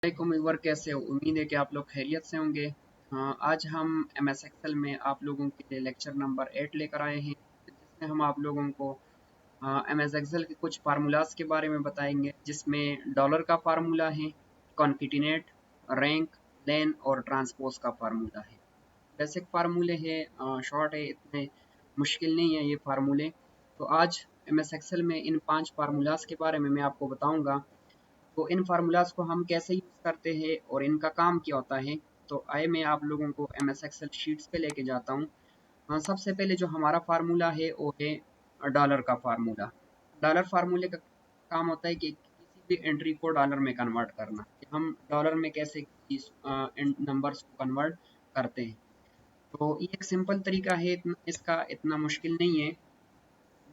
वालेकुम व्यूअर, कैसे हो? उम्मीद है कि आप लोग खैरियत से होंगे। आज हम MS एक्सेल में आप लोगों के लिए लेक्चर नंबर 8 लेकर आए हैं, जिसमें हम आप लोगों को MS एक्सेल के कुछ फार्मूलाज के बारे में बताएंगे, जिसमें डॉलर का फार्मूला है, कॉन्केटिनेट, रैंक, लेन और ट्रांसपोज का फार्मूला है। बेसिक फार्मूले हैं, शॉर्ट है, इतने मुश्किल नहीं है ये फार्मूले। तो आज MS एक्सेल में इन 5 फार्मूलाज के बारे में मैं आपको बताऊंगा। तो इन फार्मूलाज को हम कैसे यूज करते हैं और इनका काम क्या होता है। तो आइए मैं आप लोगों को MS एक्सेल शीट्स पे लेके जाता हूँ। सबसे पहले जो हमारा फार्मूला है वो है डॉलर का फार्मूला। डॉलर फार्मूले का काम होता है कि किसी भी एंट्री को डॉलर में कन्वर्ट करना, कि हम डॉलर में कैसे इस नंबर्स को कन्वर्ट करते हैं। तो ये एक सिंपल तरीका है, इसका इतना मुश्किल नहीं है।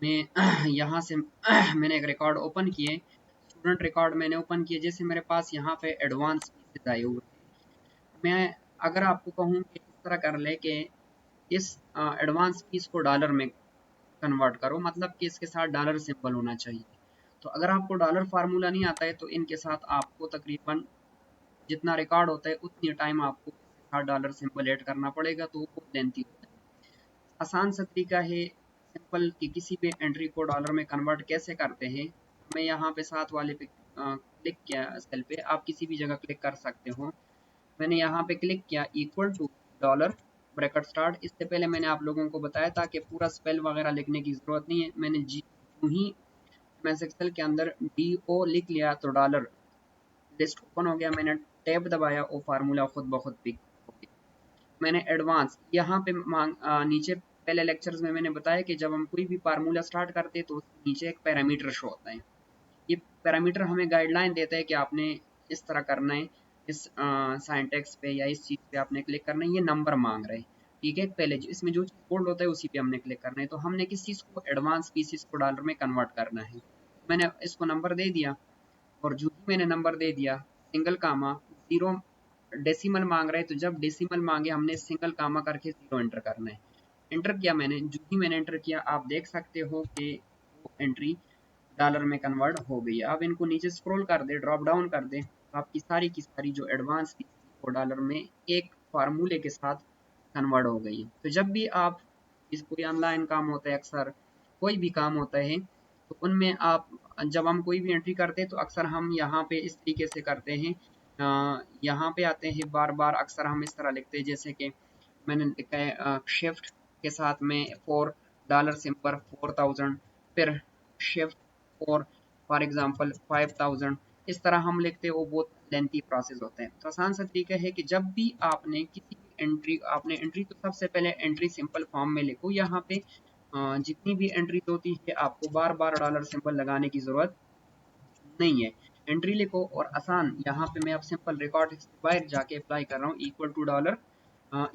मैं यहाँ से मैंने एक रिकॉर्ड ओपन किए, स्टूडेंट रिकॉर्ड मैंने ओपन किए। जैसे मेरे पास यहाँ पे एडवांस पीसेज आए हुए हैं, मैं अगर आपको कहूँ कि इस तरह कर ले कि इस एडवांस पीस को डॉलर में कन्वर्ट करो, मतलब कि इसके साथ डॉलर सिंबल होना चाहिए। तो अगर आपको डॉलर फार्मूला नहीं आता है तो इनके साथ आपको तकरीबन जितना रिकॉर्ड होता है उतनी टाइम आपको इसके साथ डॉलर सिंबल ऐड करना पड़ेगा, तो वो बहुत लेंथी होता है। आसान सा तरीका है सिंपल कि किसी भी एंट्री को डॉलर में कन्वर्ट कैसे करते हैं। मैं यहाँ पे साथ वाले पे क्लिक किया, सेल पे आप किसी भी जगह क्लिक कर सकते हो। मैंने यहाँ पे क्लिक किया equal to dollar bracket start. इससे पहले मैंने आप लोगों को बताया था कि पूरा स्पेल वगैरह लिखने की जरूरत नहीं है। मैंने जी यूं ही MS एक्सेल के अंदर DO लिख लिया तो डॉलर लिस्ट ओपन हो गया। मैंने टैब दबाया, वो फार्मूला खुद ब खुद पिक हो गया। मैंने एडवांस यहाँ पे नीचे पहले लेक्चर्स में मैंने बताया कि जब हम कोई भी फार्मूला स्टार्ट करते हैं तो उसके नीचे एक पैरामीटर शो होता है। ये पैरामीटर हमें गाइडलाइन देता है कि आपने इस तरह करना है, इस साइंटेक्स पे या इस चीज़ पे आपने क्लिक करना है। ये नंबर मांग रहे हैं, ठीक है। पहले इसमें जो चीज़ बोल्ड होता है उसी पे हमने क्लिक करना है। तो हमने किस चीज़ को, एडवांस पीसीस को डॉलर में कन्वर्ट करना है। मैंने इसको नंबर दे दिया, और जो ही मैंने नंबर दे दिया, सिंगल कामा जीरो, डेसिमल मांग रहे हैं तो जब डेसिमल मांगे हमने सिंगल कामा करके जीरो एंटर करना है। एंटर किया मैंने, जो ही मैंने एंटर किया आप देख सकते हो कि वो एंट्री डॉलर में कन्वर्ट हो गई है। आप इनको नीचे स्क्रॉल कर दे, ड्रॉप डाउन कर दे, तो आपकी सारी की सारी जो एडवांस फीस थी वो डॉलर में एक फार्मूले के साथ कन्वर्ट हो गई है। तो जब भी आप इस कोई ऑनलाइन काम होता है, अक्सर कोई भी काम होता है, तो उनमें आप जब हम कोई भी एंट्री करते हैं तो अक्सर हम यहाँ पे इस तरीके से करते हैं। यहाँ पे आते हैं, बार बार अक्सर हम इस तरह लिखते हैं, जैसे कि मैंने लिखा है शिफ्ट के साथ में $4 सिंबल 4000, फिर शिफ्ट फॉर एग्जांपल 5000। इस तरह हम लिखते हैं, वो बहुत लेंथी प्रोसेस होते हैं। तो आसान सा तरीका है कि जब भी आपने किसी भी एंट्री, आपने एंट्री तो सबसे पहले एंट्री सिंपल फॉर्म में लिखो। यहाँ पे जितनी भी एंट्री होती है आपको बार बार डॉलर सिंबल लगाने की जरूरत नहीं है। एंट्री लिखो और आसान, यहाँ पे मैं अब सिंपल रिकॉर्ड बाहर जाके अप्लाई कर रहा हूँ, equal to dollar,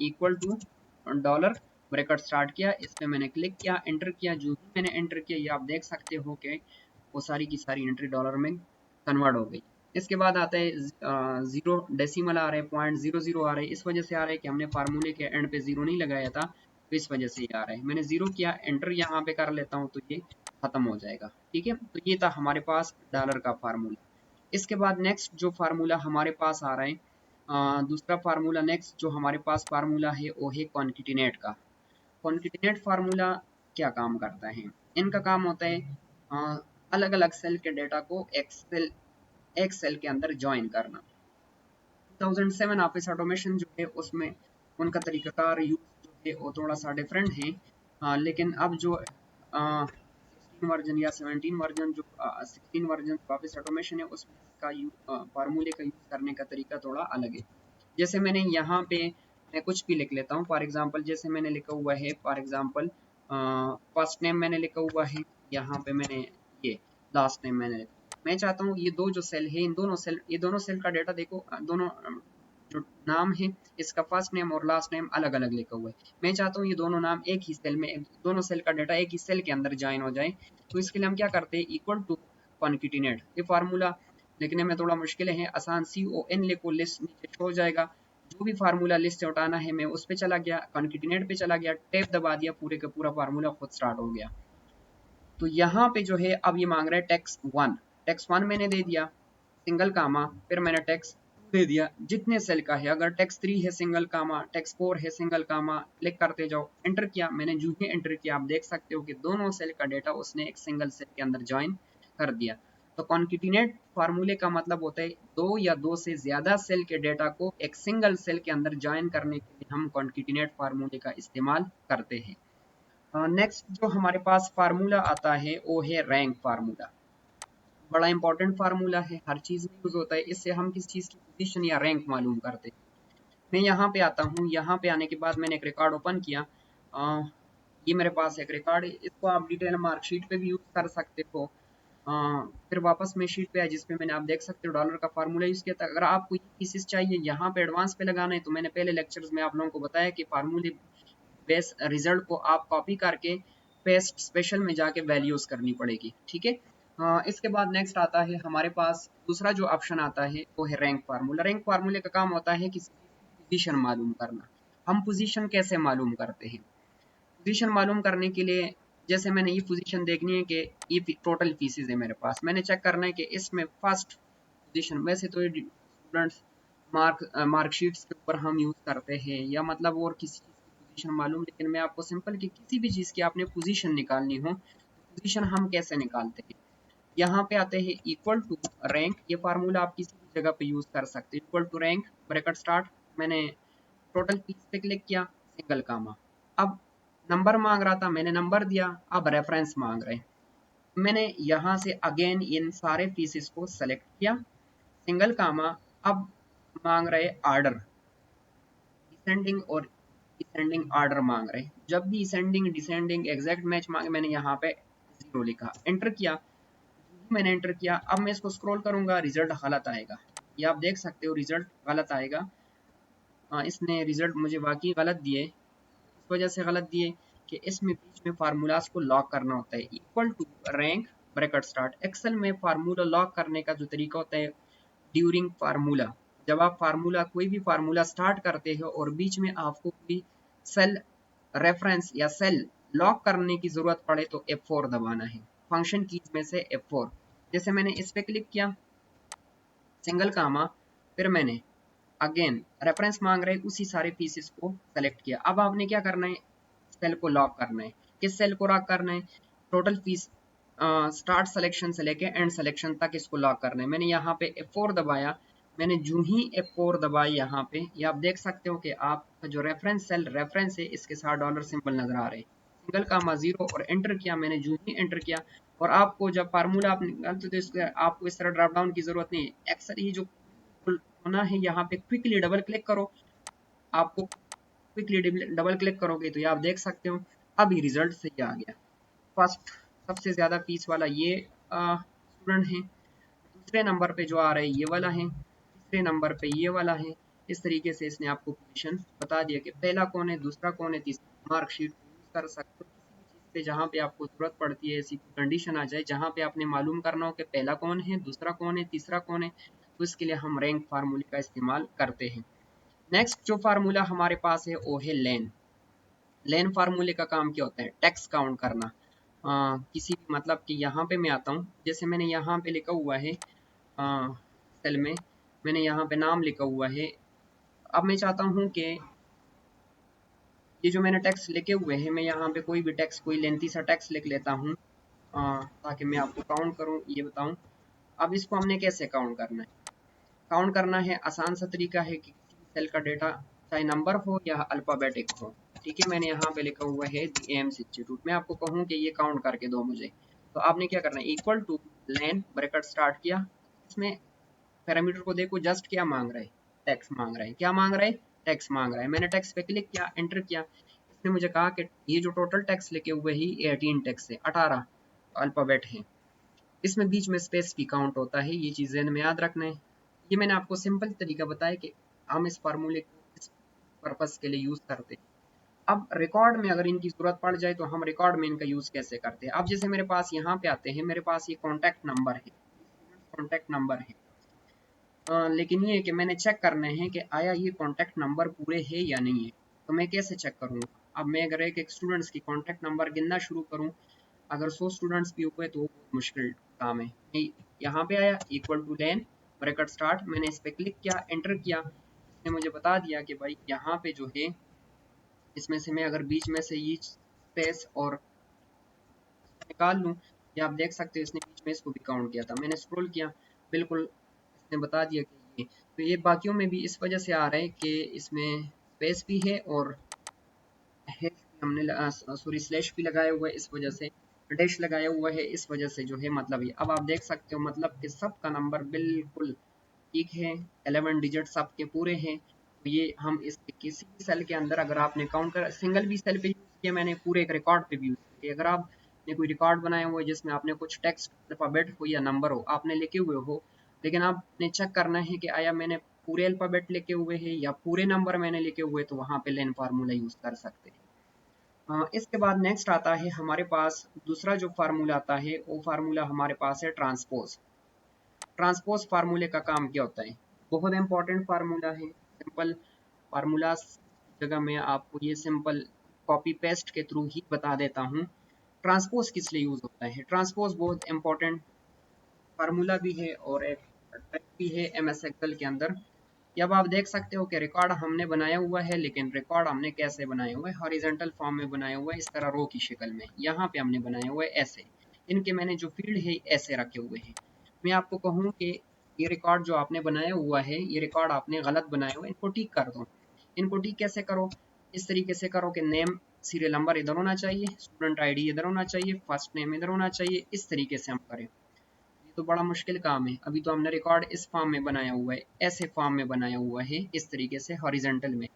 equal to dollar bracket start किया, इस पे मैंने क्लिक किया, एंटर किया। जो ही मैंने एंटर किया ये आप देख सकते हो कि वो सारी की सारी एंट्री डॉलर में कन्वर्ट हो गई। इसके बाद आता है जीरो, डेसिमल आ रहे हैं, 0.00 आ रहे हैं। इस वजह से आ रहा है कि हमने फार्मूले के एंड पे जीरो नहीं लगाया था, तो इस वजह से ये आ रहा है। मैंने जीरो किया, एंटर यहाँ पे कर लेता हूँ तो ये खत्म हो जाएगा, ठीक है। तो ये था हमारे पास डॉलर का फार्मूला। इसके बाद नेक्स्ट जो फार्मूला हमारे पास आ रहा है, दूसरा फार्मूला, नेक्स्ट जो हमारे पास फार्मूला है वो है कॉन्केटिनेट का। कॉन्केटिनेट फार्मूला क्या काम करता है? इनका काम होता है अलग अलग सेल के डेटा को एक सेल के अंदर ज्वाइन करना। 2007 ऑफिस ऑटोमेशन जो है उसमें उनका तरीकाकार यूज जो है वो थोड़ा सा डिफरेंट है। लेकिन अब जो 16 वर्जन या 17 वर्जन, जो 16 वर्जन ऑफिस ऑटोमेशन है, उसमें इसका फार्मूले का यूज करने का तरीका थोड़ा अलग है। जैसे मैंने यहाँ पे मैं कुछ भी लिख लेता हूँ, फॉर एग्जांपल जैसे मैंने लिखा हुआ है, फॉर एग्जांपल फर्स्ट नेम मैंने लिखा हुआ है, यहाँ पे मैंने ये लास्ट नेम मैंने लिखा। मैं चाहता हूँ ये दो जो सेल है, इन दोनों सेल, ये दोनों सेल का डेटा देखो, दोनों जो नाम है, इसका फर्स्ट नेम और लास्ट नेम अलग अलग लिखा हुआ है। मैं चाहता हूँ ये दोनों नाम एक ही सेल में, दोनों सेल का डेटा एक ही सेल के अंदर ज्वाइन हो जाए। तो इसके लिए हम क्या करते हैं, इक्वल टू कॉन्केटिनेट। ये फार्मूला लिखने में थोड़ा मुश्किल है, आसान, CON लिखो, लिस्ट नीचे शो हो जाएगा। जो भी फार्मूला लिस्ट से उठाना है मैं उस पे चला गया, कॉन्केटिनेट पे चला गया, टैब दबा दिया, पूरे का पूरा फार्मूला खुद स्टार्ट हो गया। तो यहाँ पे जो है अब ये मांग रहा है टेक्स्ट वन। टेक्स्ट वन मैंने दे दिया, सिंगल कामा, फिर मैंने टेक्स्ट दे दिया जितने सेल का है, अगर टेक्स्ट 3 है सिंगल कामा, टेक्स्ट 4 है सिंगल कामा, क्लिक करते जाओ, एंटर किया। मैंने जो ही एंटर किया आप देख सकते हो कि दोनों सेल का डेटा उसने एक सिंगल सेल के अंदर ज्वाइन कर दिया। तो कॉन्केटिनेट फार्मूले का मतलब होता है दो या दो से ज्यादा सेल के डेटा को एक सिंगल सेल के अंदर ज्वाइन करने के लिए हम कॉन्केटिनेट फार्मूले का इस्तेमाल करते हैं। नेक्स्ट जो हमारे पास फार्मूला आता है वो है रैंक फार्मूला। बड़ा इंपॉर्टेंट फार्मूला है, हर चीज में यूज होता है। इससे हम किस चीज की पोजीशन या रैंक मालूम करते हैं। मैं यहाँ पे आता हूँ, यहाँ पे आने के बाद मैंने एक रिकॉर्ड ओपन किया। ये मेरे पास एक रिकॉर्ड है, इसको आप डिटेल मार्कशीट पे भी यूज कर सकते हो। फिर वापस मैं शीट पे आया जिसपे मैंने आप देख सकते हो डॉलर का फार्मूला यूज किया था। अगर आपको ये पीसेस चाहिए यहाँ पे एडवांस पे लगाना है तो मैंने पहले लेक्चर्स में आप लोगों को बताया कि फार्मूले बेस रिजल्ट को आप कॉपी करके पेस्ट स्पेशल में जाके वैल्यूज करनी पड़ेगी, ठीक है। इसके बाद नेक्स्ट आता है हमारे पास दूसरा जो ऑप्शन आता है वो है रैंक फार्मूला। रैंक फार्मूले का काम होता है किसी पोजीशन मालूम करना। हम पोजीशन कैसे मालूम करते हैं? पोजीशन मालूम करने के लिए जैसे मैंने ये पोजीशन देखनी है कि ये टोटल फीसेस है मेरे पास, मैंने चेक करना है कि इसमें फर्स्ट पोजीशन, वैसे तो ये स्टूडेंट्स मार्कशीट्स के ऊपर हम यूज करते हैं या मतलब और किसी चीज की पोजीशन मालूम, लेकिन मैं आपको सिंपल कि किसी भी चीज की आपने पोजीशन निकालनी हो तो पोजीशन हम कैसे निकालते हैं। यहाँ पे आते हैं इक्वल टू रैंक। ये फार्मूला आप किसी भी जगह पे यूज कर सकते हैं। Equal to rank bracket start, मैंने टोटल फीस पे क्लिक किया, सिंगल कामा। अब नंबर मांग रहा था, मैंने नंबर दिया। अब रेफरेंस मांग रहे हैं, मैंने यहाँ से अगेन इन सारे फीसेस को सेलेक्ट किया, सिंगल कामा। अब मांग रहे ऑर्डर, डिसेंडिंग और डिसेंडिंग ऑर्डर मांग रहे। जब भी डिसेंडिंग डिसेंडिंग एग्जैक्ट मैच मांगे मैंने यहाँ पे 0 लिखा, एंटर किया। मैंने एंटर किया, अब मैं इसको स्क्रॉल करूंगा, रिजल्ट गलत आएगा। ये आप देख सकते हो रिजल्ट गलत आएगा। इसने रिजल्ट मुझे वाकई गलत दिए। इस वजह से गलत दिए कि इसमें बीच में फार्मूलाज को लॉक करना होता है। Equal to rank bracket start. Excel में फार्मूला लॉक करने का जो तरीका होता है ड्यूरिंग फार्मूला, जब आप फार्मूला कोई भी फार्मूला स्टार्ट करते हो और बीच में आपको कोई सेल रेफरेंस या सेल लॉक करने की जरूरत पड़े तो F4 दबाना है, फंक्शन कीज में से F4। जैसे मैंने इस पे क्लिक किया, सिंगल कामा, फिर मैंने अगेन रेफरेंस मांग रहे उसी सारे पीसेस को सेलेक्ट किया। अब आपने क्या करना है, सेल को लॉक करना है। किस सेल को लॉक करना है? टोटल फीस स्टार्ट सिलेक्शन से लेके एंड सिलेक्शन तक इसको लॉक करना है। मैंने यहाँ पे F4 दबाया। मैंने जो ही F4 दबाई यहाँ पे, ये आप देख सकते हो कि आपका जो रेफरेंस सेल रेफरेंस है इसके साथ डॉलर सिंबल नजर आ रहे हैं। सिंगल कामा 0 और एंटर किया। मैंने जो ही एंटर किया, और आपको जब फार्मूला आप निकालते तो इसके आपको इस तरह ड्रॉप डाउन की जरूरत नहीं है। एक्सेल ये जो होना है यहाँ पे क्विकली डबल क्लिक करो। आपको क्विकली डबल क्लिक करोगे तो ये आप देख सकते हो अभी रिजल्ट सही आ गया। फर्स्ट सबसे ज्यादा फीस वाला ये स्टूडेंट है, दूसरे नंबर पे जो आ रहा है ये वाला है, तीसरे नंबर पे ये वाला है। इस तरीके से इसने आपको पोजीशन बता दिया कि पहला कौन है, दूसरा कौन है, तीसरा। मार्कशीट यूज कर सकते हो किसी भी चीज पे जहाँ पे आपको जरूरत पड़ती है, ऐसी कंडीशन आ जाए जहाँ पे आपने मालूम करना हो कि पहला कौन है, दूसरा कौन है, तीसरा कौन है, तो इसके लिए हम रैंक फार्मूले का इस्तेमाल करते हैं। नेक्स्ट जो फार्मूला हमारे पास है वो है लेन। लेन फार्मूले का काम क्या होता है? टेक्स्ट काउंट करना। किसी भी मतलब कि यहाँ पे मैं आता हूँ, जैसे मैंने यहाँ पे लिखा हुआ है सेल में, मैंने यहाँ पे नाम लिखा हुआ है। अब मैं चाहता हूँ कि ये जो मैंने टेक्स्ट लिखे हुए हैं, मैं यहाँ पे कोई भी टेक्स्ट, कोई लेंथी सा टेक्स्ट लिख लेता हूँ ताकि मैं आपको काउंट करूँ, ये बताऊँ। अब इसको हमने कैसे काउंट करना है? काउंट करना है आसान सा तरीका है कि किसी भी सेल का डेटा चाहे नंबर हो या अल्फाबेटिक हो, ठीक है। मैंने यहाँ पे लिखा हुआ है एम्स इंस्टीट्यूट। मैं आपको कहूँ कि ये काउंट करके दो मुझे, तो आपने क्या करना है, equal two lane bracket start किया। इसमें पैरामीटर को देखो, जस्ट क्या मांग रहा है, टैक्स मांग रहा है। क्या मांग रहा है? टैक्स मांग रहा है। मैंने टैक्स पे क्लिक किया, एंटर किया। इसने मुझे कहा कि ये जो टोटल टैक्स लेके हुए ही 18 टैक्स है, 18 अल्फाबेट है। इसमें बीच में स्पेस भी काउंट होता है, ये चीजें में याद रखना है। ये मैंने आपको सिंपल तरीका बताया कि हम इस फार्मूले को इस पर्पस के लिए यूज करते हैं। अब रिकॉर्ड में अगर इनकी जरूरत पड़ जाए तो हम रिकॉर्ड में इनका यूज कैसे करते हैं? अब जैसे मेरे पास यहाँ पे आते हैं, मेरे पास ये कॉन्टैक्ट नंबर है, कॉन्टैक्ट नंबर है। लेकिन ये कि मैंने चेक करना है कि आया ये कॉन्टैक्ट नंबर पूरे है या नहीं है। तो मैं कैसे चेक करूँगा? अब मैं अगर एक स्टूडेंट्स की कॉन्टैक्ट नंबर गिनना शुरू करूँ, अगर 100 स्टूडेंट्स भी हुए तो बहुत मुश्किल काम है। मैं यहाँ पे आया, equal two lane bracket start, मैंने इस पर क्लिक किया, एंटर किया, इसने मुझे बता दिया कि भाई यहाँ पे जो है इसमें से मैं अगर बीच में से ये स्पेस और निकाल लूँ, या आप देख सकते हो इसने बीच में इसको भी काउंट किया था, मैंने स्क्रॉल किया, बिल्कुल इसने बता दिया कि ये, तो ये बाकियों में भी इस वजह से आ रहा है कि इसमें स्पेस भी है और हैश भी हमने सॉरी स्लैश भी लगाया हुआ है, इस वजह से डैश लगाया हुआ है, इस वजह से जो है मतलब ये अब आप देख सकते हो मतलब कि सबका नंबर बिल्कुल ठीक है, 11 डिजिट सबके पूरे हैं। तो ये हम इस किसी भी सेल के अंदर अगर आपने काउंट कर सिंगल भी सेल पे यूज किया, मैंने पूरे एक रिकॉर्ड पे भी यूज किया, अगर आपने कोई रिकॉर्ड बनाया हुआ है जिसमें आपने कुछ टेक्स्ट अल्फाबेट हो या नंबर हो आपने लिखे हुए हो, लेकिन आपने चेक करना है कि आया मैंने पूरे अल्फाबेट लिखे हुए हैं या पूरे नंबर मैंने लिखे हुए, तो वहां पे लेन फार्मूला यूज कर सकते हैं। इसके बाद नेक्स्ट आता है हमारे पास दूसरा जो फार्मूला आता है, वो फार्मूला हमारे पास है ट्रांसपोज। ट्रांसपोज फार्मूले का काम क्या होता है? बहुत इंपॉर्टेंट फार्मूला है, सिंपल फार्मूला जगह मैं आपको ये सिंपल कॉपी पेस्ट के थ्रू ही बता देता हूँ। ट्रांसपोज किस लिए यूज होता है? ट्रांसपोज बहुत इंपॉर्टेंट फार्मूला भी है और एक ट्रिक भी है एमएस एक्सेल के अंदर। अब आप देख सकते हो कि रिकॉर्ड हमने बनाया हुआ है, लेकिन रिकॉर्ड हमने कैसे बनाया हुआ है? हॉरिजॉन्टल फॉर्म में बनाया हुआ है, इस तरह रो की शक्ल में। यहाँ पे हमने बनाया हुआ है ऐसे, इनके मैंने जो फील्ड है ऐसे रखे हुए हैं। मैं आपको कहूँ कि ये रिकॉर्ड जो आपने बनाया हुआ है, ये रिकॉर्ड आपने गलत बनाया हुआ है, इनको ठीक कर दो। इनको ठीक कैसे करो? इस तरीके से करो कि नेम सीरियल नंबर इधर होना चाहिए, स्टूडेंट आईडी इधर होना चाहिए, फर्स्ट नेम इधर होना चाहिए, इस तरीके से हम करें। ये तो बड़ा मुश्किल काम है। अभी तो हमने रिकॉर्ड इस फॉर्म में बनाया हुआ है, ऐसे फॉर्म में बनाया हुआ है, इस तरीके से हॉरिजॉन्टल में।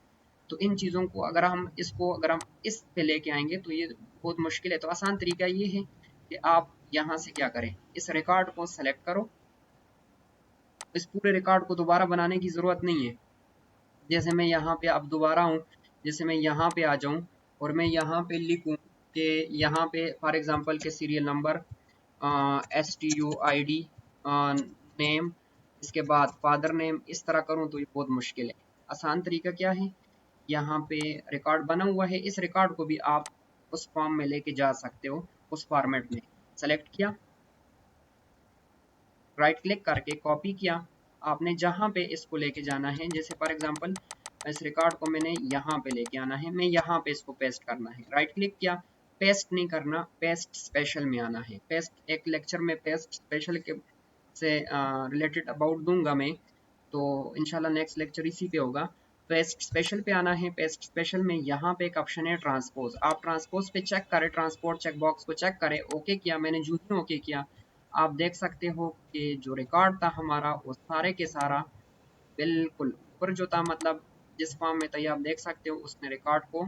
तो इन चीज़ों को अगर हम इस पे लेके आएंगे तो ये बहुत मुश्किल है। तो आसान तरीका ये है कि आप यहाँ से क्या करें, इस रिकॉर्ड को सेलेक्ट करो। इस पूरे रिकॉर्ड को दोबारा बनाने की ज़रूरत नहीं है। जैसे मैं यहाँ पे अब दोबारा हूँ, जैसे मैं यहाँ पे आ जाऊँ और मैं यहाँ पे लिखूँ कि यहाँ पे फॉर एग्जांपल के सीरियल नंबर STUID नेम, इसके बाद फादर नेम, इस तरह करूँ तो ये बहुत मुश्किल है। आसान तरीका क्या है? यहाँ पे रिकॉर्ड बना हुआ है, इस रिकॉर्ड को भी आप उस फॉर्म में लेके जा सकते हो, उस फॉर्मेट में। सेलेक्ट किया, राइट क्लिक करके कॉपी किया, आपने जहाँ पे इसको लेके जाना है, जैसे फॉर एग्जांपल इस रिकॉर्ड को मैंने यहाँ पे लेके आना है, मैं यहाँ पे इसको पेस्ट करना है, राइट क्लिक किया, पेस्ट नहीं करना, पेस्ट स्पेशल में आना है। पेस्ट एक लेक्चर में पेस्ट स्पेशल के से रिलेटेड अबाउट दूंगा मैं, तो इंशाल्लाह नेक्स्ट लेक्चर इसी पे होगा। पेस्ट स्पेशल पे आना है, पेस्ट स्पेशल में यहाँ पे एक ऑप्शन है ट्रांसपोज, आप ट्रांसपोज पे चेक करें, ट्रांसपोर्ट चेक बॉक्स को चेक करें, ओके किया, मैंने जूं ही ओके किया, आप देख सकते हो कि जो रिकॉर्ड था हमारा वो सारे के सारा बिल्कुल ऊपर जो था, मतलब जिस फॉर्म में था, ये आप देख सकते हो उसने रिकॉर्ड को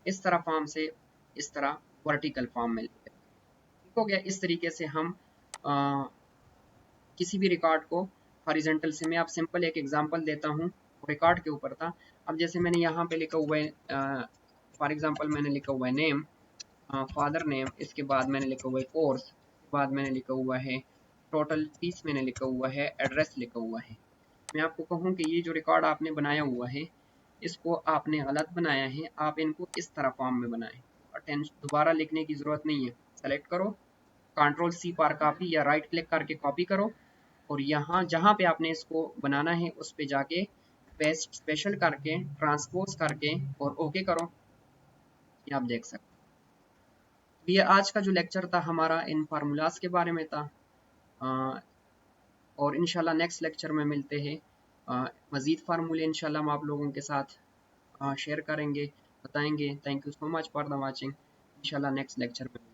इस तरह फॉर्म से इस तरह वर्टिकल फॉर्म में लेके ठीक हो गया। इस तरीके से हम आ, किसी भी रिकॉर्ड को हॉरिजॉन्टल से, मैं आप सिंपल एक एग्जांपल देता हूँ, रिकॉर्ड के ऊपर था। अब जैसे मैंने यहाँ पे लिखा हुआ है फॉर एग्जांपल मैंने लिखा हुआ है नेम, फादर नेम, इसके बाद मैंने लिखा हुआ है कोर्स, इसके बाद मैंने लिखा हुआ है टोटल फीस, मैंने लिखा हुआ है एड्रेस लिखा हुआ है। मैं आपको कहूँ कि ये जो रिकॉर्ड आपने बनाया हुआ है, इसको आपने गलत बनाया है, आप इनको इस तरह फॉर्म में बनाएं, अटेंशन दोबारा लिखने की ज़रूरत नहीं है। सेलेक्ट करो, कंट्रोल C पर कॉपी या राइट क्लिक करके कॉपी करो, और यहाँ जहाँ पे आपने इसको बनाना है उस पे जाके पेस्ट स्पेशल करके ट्रांसपोज करके और ओके करो। ये आप देख सकते हो। ये आज का जो लेक्चर था हमारा इन फार्मूलाज के बारे में था, और इंशाल्लाह नेक्स्ट लेक्चर में मिलते हैं। मज़ीद फार्मूले इंशाल्लाह हम आप लोगों के साथ शेयर करेंगे, बताएंगे। Thank you so much for the watching. इंशाल्लाह नेक्स्ट लेक्चर में